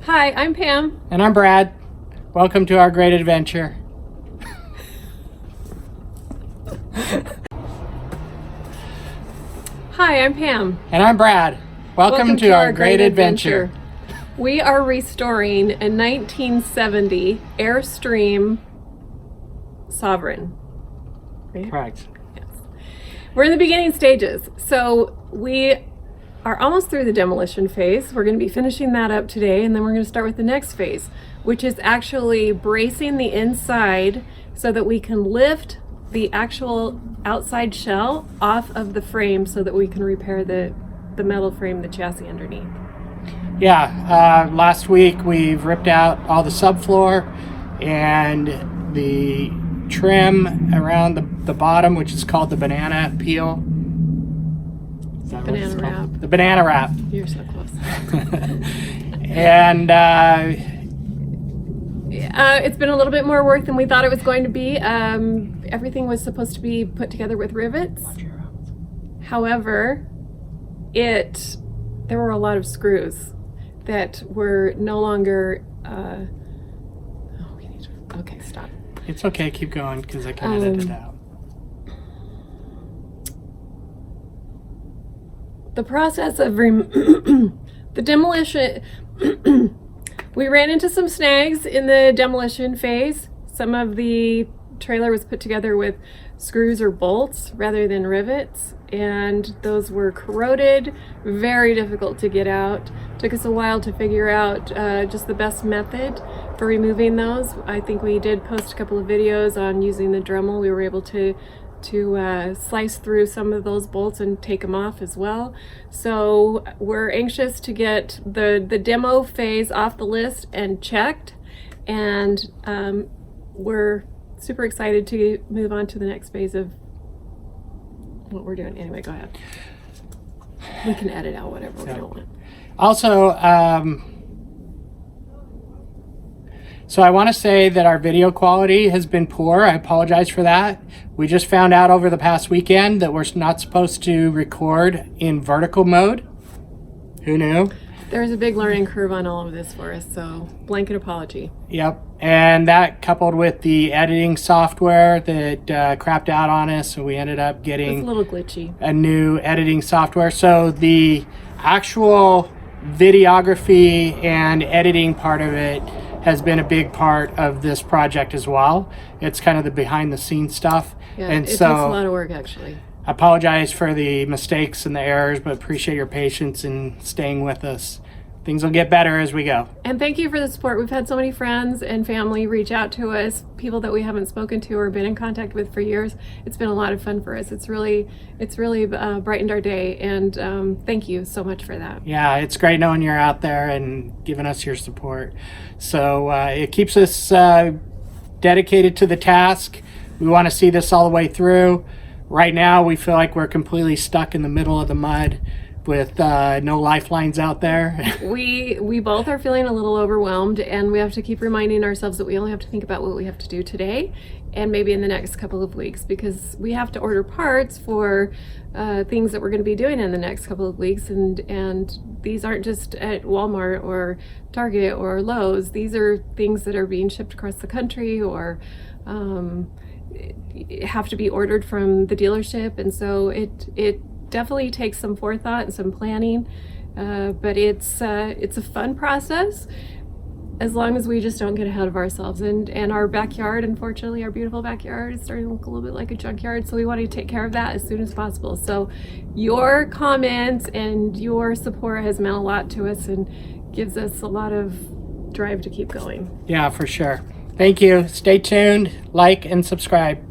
Hi, I'm Pam. And I'm Brad. Welcome to our great adventure. Hi, I'm Pam. And I'm Brad. Welcome to our great adventure. We are restoring a 1970 Airstream Sovereign. Right? Correct. Yes. We're in the beginning stages. So we are almost through the demolition phase. We're going to be finishing that up today, and then we're going to start with the next phase, which is actually bracing the inside so that we can lift the actual outside shell off of the frame so that we can repair the metal frame, the chassis underneath. Yeah, last week we've ripped out all the subfloor and the trim around the bottom, which is called the banana peel. Is that what it's Banana called? wrap. The banana wrap. You're so close. And it's been a little bit more work than we thought it was going to be. Everything was supposed to be put together with rivets. However, there were a lot of screws that were no longer. Okay, stop. It's okay, keep going because I can edit it out. The process of the demolition, we ran into some snags in the demolition phase. Some of the trailer was put together with screws or bolts rather than rivets, and those were corroded, very difficult to get out. Took us a while to figure out just the best method for removing those. I think we did post a couple of videos on using the Dremel. We were able to slice through some of those bolts and take them off as well. So we're anxious to get the demo phase off the list and checked, and we're super excited to move on to the next phase of what we're doing. Anyway, go ahead. We can edit out whatever we don't want. Also, so I want to say that our video quality has been poor. I apologize for that. We just found out over the past weekend that we're not supposed to record in vertical mode. Who knew? There's a big learning curve on all of this for us, so blanket apology. Yep. And that coupled with the editing software that crapped out on us, so we ended up getting It's a little glitchy. a new editing software. So the actual videography and editing part of it has been a big part of this project as well. It's kind of the behind the scenes stuff. Yeah, and it takes so a lot of work actually. I apologize for the mistakes and the errors, but appreciate your patience in staying with us. Things will get better as we go. And thank you for the support. We've had so many friends and family reach out to us, people that we haven't spoken to or been in contact with for years. It's been a lot of fun for us. It's really brightened our day, and thank you so much for that. Yeah, it's great knowing you're out there and giving us your support. So it keeps us dedicated to the task. We want to see this all the way through. Right now, we feel like we're completely stuck in the middle of the mud with no lifelines out there. We both are feeling a little overwhelmed, and we have to keep reminding ourselves that we only have to think about what we have to do today and maybe in the next couple of weeks, because we have to order parts for things that we're going to be doing in the next couple of weeks, and these aren't just at Walmart or Target or Lowe's. These are things that are being shipped across the country or have to be ordered from the dealership, and so it definitely takes some forethought and some planning, but it's a fun process as long as we just don't get ahead of ourselves. And our backyard, unfortunately, our beautiful backyard is starting to look a little bit like a junkyard, so we want to take care of that as soon as possible. So your comments and your support has meant a lot to us and gives us a lot of drive to keep going. Yeah, for sure. Thank you. Stay tuned, like, and subscribe.